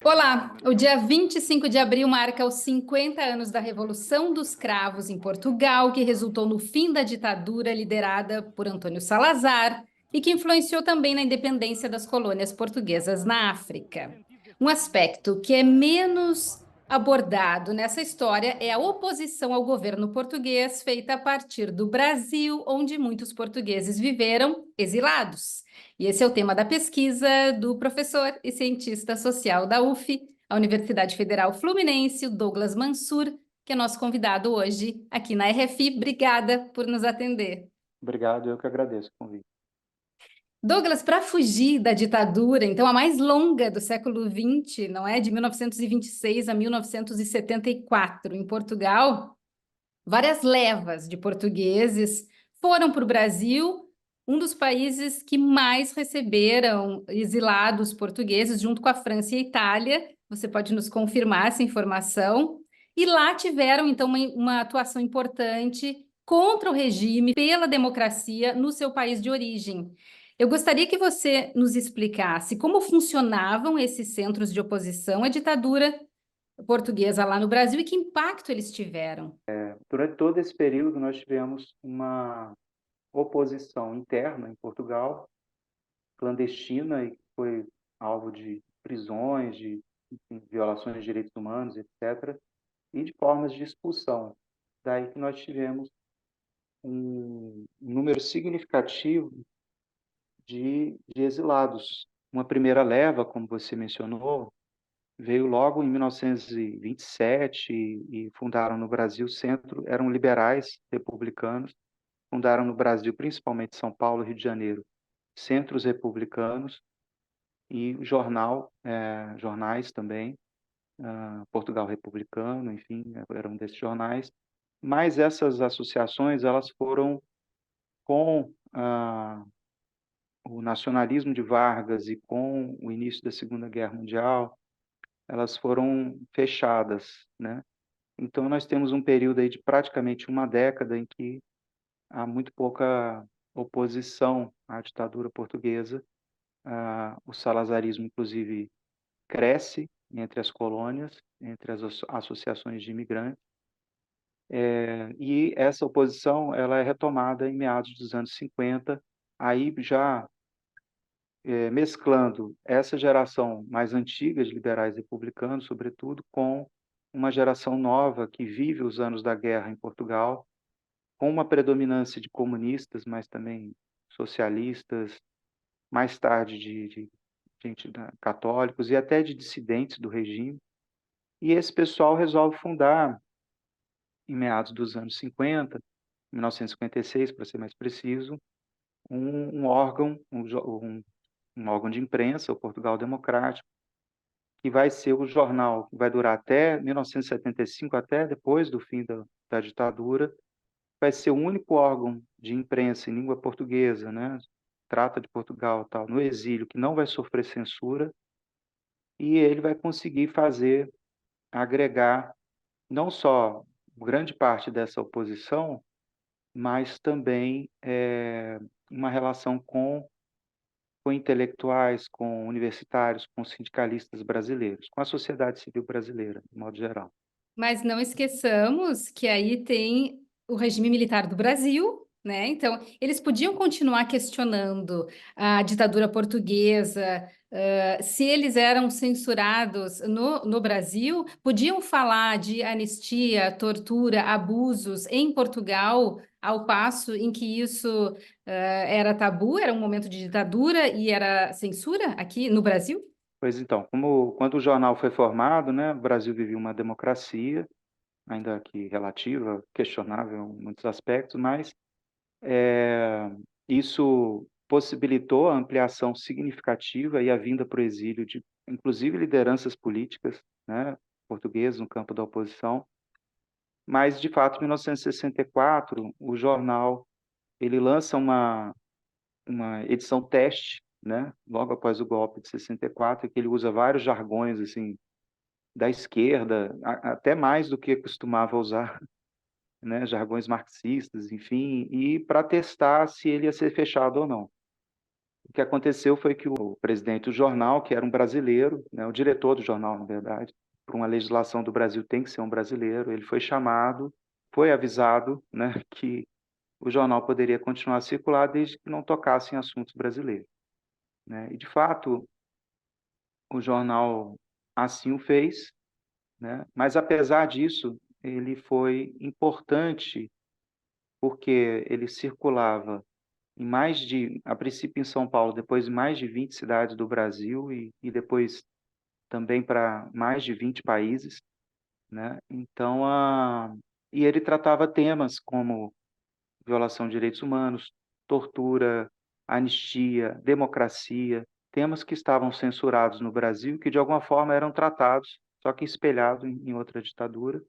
Olá! O dia 25 de abril marca os 50 anos da Revolução dos Cravos em Portugal, que resultou no fim da ditadura liderada por Antônio Salazar e que influenciou também na independência das colônias portuguesas na África. Um aspecto que é menos abordado nessa história é a oposição ao governo português feita a partir do Brasil, onde muitos portugueses viveram exilados. E esse é o tema da pesquisa do professor e cientista social da UF, a Universidade Federal Fluminense, o Douglas Mansur, que é nosso convidado hoje aqui na RFI. Obrigada por nos atender. Obrigado, eu que agradeço o convite. Douglas, para fugir da ditadura, então a mais longa do século XX, não é? De 1926 a 1974, em Portugal, várias levas de portugueses foram para o Brasil, um dos países que mais receberam exilados portugueses, junto com a França e a Itália. Você pode nos confirmar essa informação. E lá tiveram, então, uma atuação importante contra o regime, pela democracia no seu país de origem. Eu gostaria que você nos explicasse como funcionavam esses centros de oposição à ditadura portuguesa lá no Brasil e que impacto eles tiveram. Durante todo esse período, nós tivemos uma oposição interna em Portugal, clandestina, e que foi alvo de prisões, de enfim, violações de direitos humanos, etc., e de formas de expulsão. Daí que nós tivemos um número significativo de exilados. Uma primeira leva, como você mencionou, veio logo em 1927 e fundaram no Brasil centro, eram liberais republicanos, fundaram no Brasil, principalmente São Paulo e Rio de Janeiro, centros republicanos e jornais também, Portugal Republicano, enfim, eram desses jornais. Mas essas associações, elas foram com o nacionalismo de Vargas e com o início da Segunda Guerra Mundial, elas foram fechadas, né? Então, nós temos um período aí de praticamente uma década em que há muito pouca oposição à ditadura portuguesa. O salazarismo, inclusive, cresce entre as colônias, entre as associações de imigrantes, e essa oposição ela é retomada em meados dos anos 50, aí já mesclando essa geração mais antiga de liberais republicanos, sobretudo, com uma geração nova que vive os anos da guerra em Portugal, com uma predominância de comunistas, mas também socialistas, mais tarde de gente católicos e até de dissidentes do regime. E esse pessoal resolve fundar, em meados dos anos 50, 1956, para ser mais preciso, um órgão, um órgão de imprensa, o Portugal Democrático, que vai ser o jornal que vai durar até 1975, até depois do fim da ditadura, vai ser o único órgão de imprensa em língua portuguesa, né? Trata de Portugal, tal, no exílio, que não vai sofrer censura, e ele vai conseguir agregar não só grande parte dessa oposição, mas também uma relação com intelectuais, com universitários, com sindicalistas brasileiros, com a sociedade civil brasileira, de modo geral. Mas não esqueçamos que aí tem o regime militar do Brasil, né? Então, eles podiam continuar questionando a ditadura portuguesa, se eles eram censurados no Brasil, podiam falar de anistia, tortura, abusos em Portugal, ao passo em que isso, era tabu, era um momento de ditadura e era censura aqui no Brasil? Pois então, quando o jornal foi formado, né, o Brasil vivia uma democracia, ainda que relativa, questionável em muitos aspectos, mas isso possibilitou a ampliação significativa e a vinda para o exílio de, inclusive, lideranças políticas, né, portuguesas no campo da oposição. Mas, de fato, em 1964, o jornal ele lança uma edição teste, né, logo após o golpe de 64, que ele usa vários jargões assim da esquerda, até mais do que costumava usar, né, jargões marxistas, enfim, e para testar se ele ia ser fechado ou não. O que aconteceu foi que o presidente do jornal, que era um brasileiro, né, o diretor do jornal, na verdade, por uma legislação do Brasil tem que ser um brasileiro, ele foi chamado, foi avisado, né, que o jornal poderia continuar a circular desde que não tocasse em assuntos brasileiros, né? E, de fato, o jornal assim o fez, né? Mas, apesar disso, ele foi importante porque ele circulava em mais de, a princípio em São Paulo, depois em mais de 20 cidades do Brasil e depois também para mais de 20 países, né? Então, e ele tratava temas como violação de direitos humanos, tortura, anistia, democracia, temas que estavam censurados no Brasil, que de alguma forma eram tratados, só que espelhados em outra ditadura.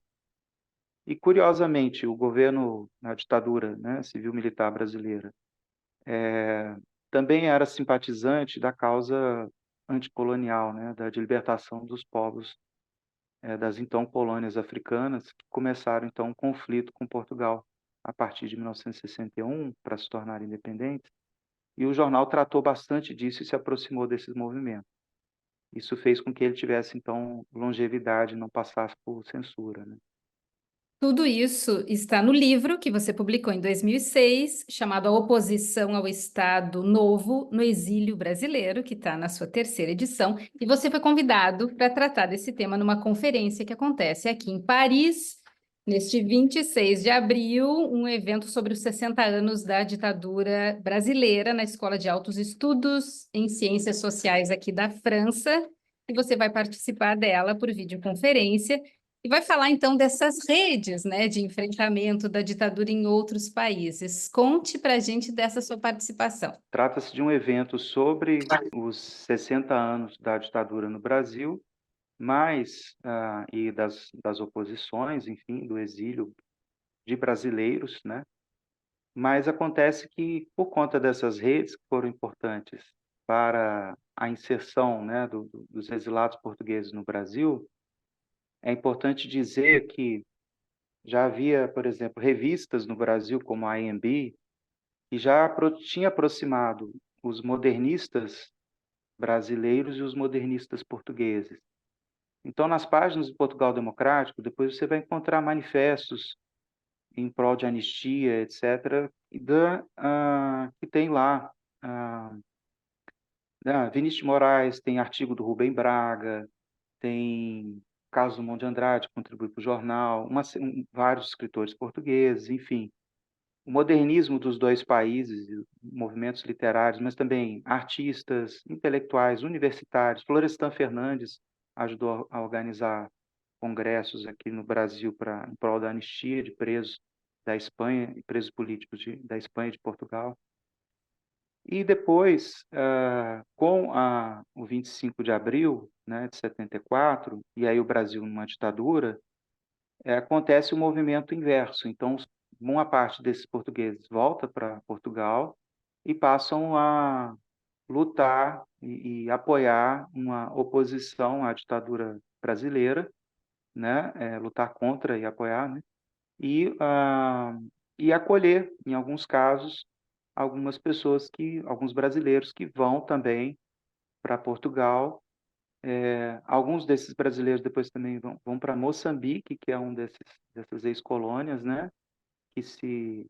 E, curiosamente, o governo, na ditadura, né, civil-militar brasileira, também era simpatizante da causa anticolonial, né, de libertação dos povos das então colônias africanas, que começaram então um conflito com Portugal a partir de 1961 para se tornar independentes. E o jornal tratou bastante disso e se aproximou desses movimentos. Isso fez com que ele tivesse então longevidade, não passasse por censura, né? Tudo isso está no livro que você publicou em 2006, chamado A Oposição ao Estado Novo no Exílio Brasileiro, que está na sua terceira edição, e você foi convidado para tratar desse tema numa conferência que acontece aqui em Paris, neste 26 de abril, um evento sobre os 60 anos da ditadura brasileira na Escola de Altos Estudos em Ciências Sociais aqui da França, e você vai participar dela por videoconferência. E vai falar então dessas redes, né, de enfrentamento da ditadura em outros países. Conte para a gente dessa sua participação. Trata-se de um evento sobre os 60 anos da ditadura no Brasil, mas e das oposições, enfim, do exílio de brasileiros, né? Mas acontece que, por conta dessas redes que foram importantes para a inserção, né, dos exilados portugueses no Brasil, é importante dizer que já havia, por exemplo, revistas no Brasil, como a AMB, que já tinha aproximado os modernistas brasileiros e os modernistas portugueses. Então, nas páginas do Portugal Democrático, depois você vai encontrar manifestos em prol de anistia, etc., que tem lá Vinícius de Moraes, tem artigo do Rubem Braga, tem Carlos Drummond de Andrade, que contribui para o jornal, vários escritores portugueses, enfim. O modernismo dos dois países, movimentos literários, mas também artistas, intelectuais, universitários. Florestan Fernandes ajudou a organizar congressos aqui no Brasil em prol da anistia de presos da Espanha e presos políticos da Espanha e de Portugal. E depois, com o 25 de abril, né, de 74, e aí o Brasil numa ditadura, acontece o movimento inverso. Então, uma parte desses portugueses volta para Portugal e passam a lutar e apoiar uma oposição à ditadura brasileira, né, lutar contra e apoiar, né, e, e acolher, em alguns casos, alguns brasileiros que vão também para Portugal. Alguns desses brasileiros depois também vão para Moçambique, que é dessas ex-colônias, né, que se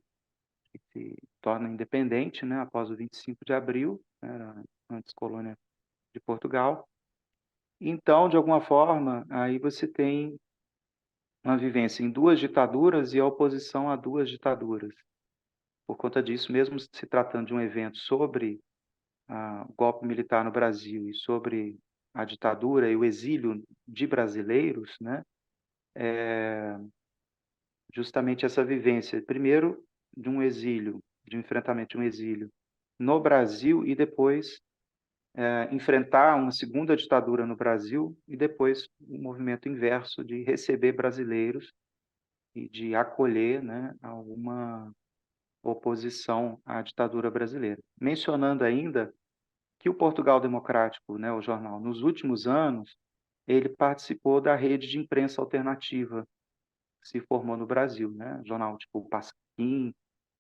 torna independente, né, após o 25 de abril, né, era antes colônia de Portugal. Então, de alguma forma, aí você tem uma vivência em duas ditaduras e a oposição a duas ditaduras. Por conta disso, mesmo se tratando de um evento sobre o golpe militar no Brasil e sobre a ditadura e o exílio de brasileiros, né, justamente essa vivência, primeiro, de um exílio, de um enfrentamento de um exílio no Brasil e depois enfrentar uma segunda ditadura no Brasil e depois o movimento inverso de receber brasileiros e de acolher, né, alguma oposição à ditadura brasileira. Mencionando ainda que o Portugal Democrático, né, o jornal, nos últimos anos, ele participou da rede de imprensa alternativa que se formou no Brasil, né? Jornal tipo Pasquim,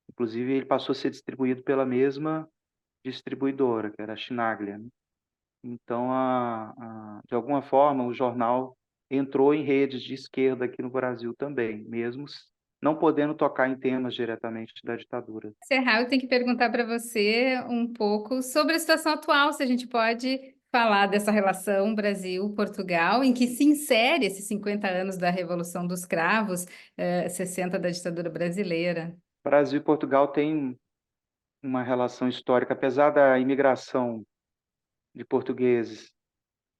inclusive ele passou a ser distribuído pela mesma distribuidora, que era a Chinaglia, né? Então, de alguma forma, o jornal entrou em redes de esquerda aqui no Brasil também, mesmo não podendo tocar em temas diretamente da ditadura. Encerrar, eu tenho que perguntar para você um pouco sobre a situação atual, se a gente pode falar dessa relação Brasil-Portugal, em que se insere esses 50 anos da Revolução dos Cravos, 60 da ditadura brasileira. Brasil e Portugal têm uma relação histórica, apesar da imigração de portugueses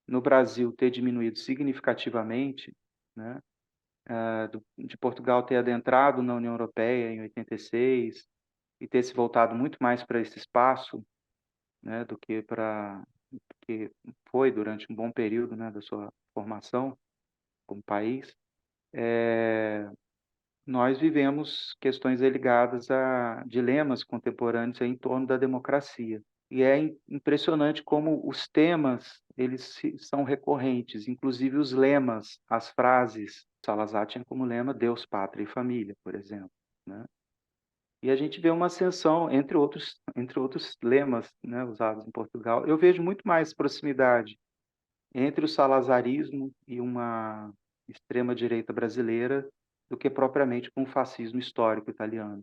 no Brasil ter diminuído significativamente, né, de Portugal ter adentrado na União Europeia em 86 e ter se voltado muito mais para esse espaço, né, do que foi durante um bom período, né, da sua formação como país. Nós vivemos questões aí ligadas a dilemas contemporâneos aí em torno da democracia. E é impressionante como os temas, são recorrentes, inclusive os lemas, as frases. Salazar tinha como lema Deus, Pátria e Família, por exemplo, né? E a gente vê uma ascensão, entre outros lemas, né, usados em Portugal. Eu vejo muito mais proximidade entre o salazarismo e uma extrema-direita brasileira do que propriamente com o fascismo histórico italiano,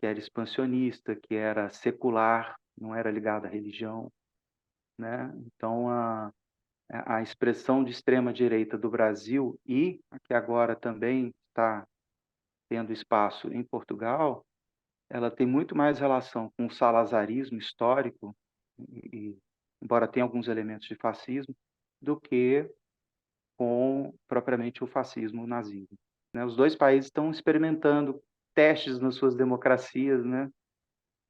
que era expansionista, que era secular, não era ligado à religião, né? Então, a expressão de extrema-direita do Brasil e a que agora também está tendo espaço em Portugal, ela tem muito mais relação com o salazarismo histórico, embora tenha alguns elementos de fascismo, do que com propriamente o fascismo, o nazismo, né? Os 2 países estão experimentando testes nas suas democracias, né,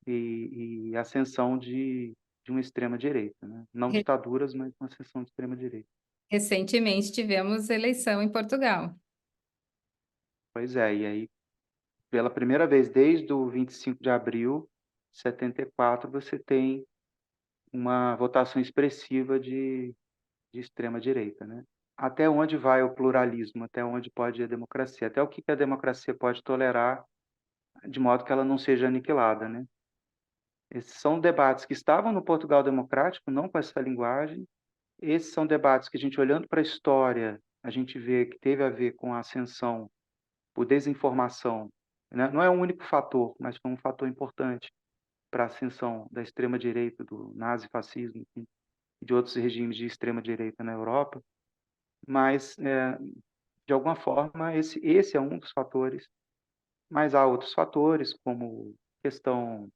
e ascensão de uma extrema direita, né? Não Re- ditaduras, mas uma ascensão de extrema direita. Recentemente tivemos eleição em Portugal. Pois é, e aí, pela primeira vez desde o 25 de abril de 74, você tem uma votação expressiva de extrema direita, né? Até onde vai o pluralismo? Até onde pode ir a democracia? Até o que a democracia pode tolerar de modo que ela não seja aniquilada, né? Esses são debates que estavam no Portugal democrático, não com essa linguagem. Esses são debates que a gente, olhando para a história, a gente vê que teve a ver com a ascensão por desinformação, né? Não é o único fator, mas foi um fator importante para a ascensão da extrema-direita, do nazifascismo e de outros regimes de extrema-direita na Europa. Mas, de alguma forma, esse é um dos fatores, mas há outros fatores, como questão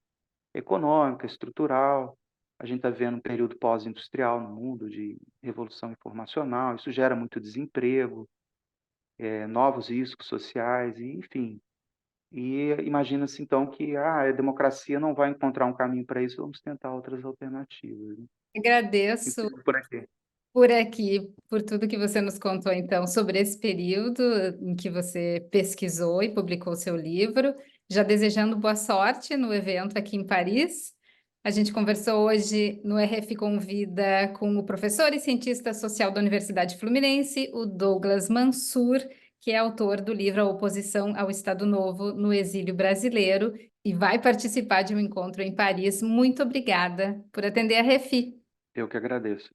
econômica, estrutural. A gente está vendo um período pós-industrial no mundo de revolução informacional, isso gera muito desemprego, novos riscos sociais, e, enfim. E imagina-se então que a democracia não vai encontrar um caminho para isso, vamos tentar outras alternativas, né? Agradeço Encerro por aqui. por aqui, por tudo que você nos contou, então, sobre esse período em que você pesquisou e publicou seu livro. Já desejando boa sorte no evento aqui em Paris. A gente conversou hoje no RF Convida com o professor e cientista social da Universidade Fluminense, o Douglas Mansur, que é autor do livro A Oposição ao Estado Novo no Exílio Brasileiro e vai participar de um encontro em Paris. Muito obrigada por atender a RFI. Eu que agradeço.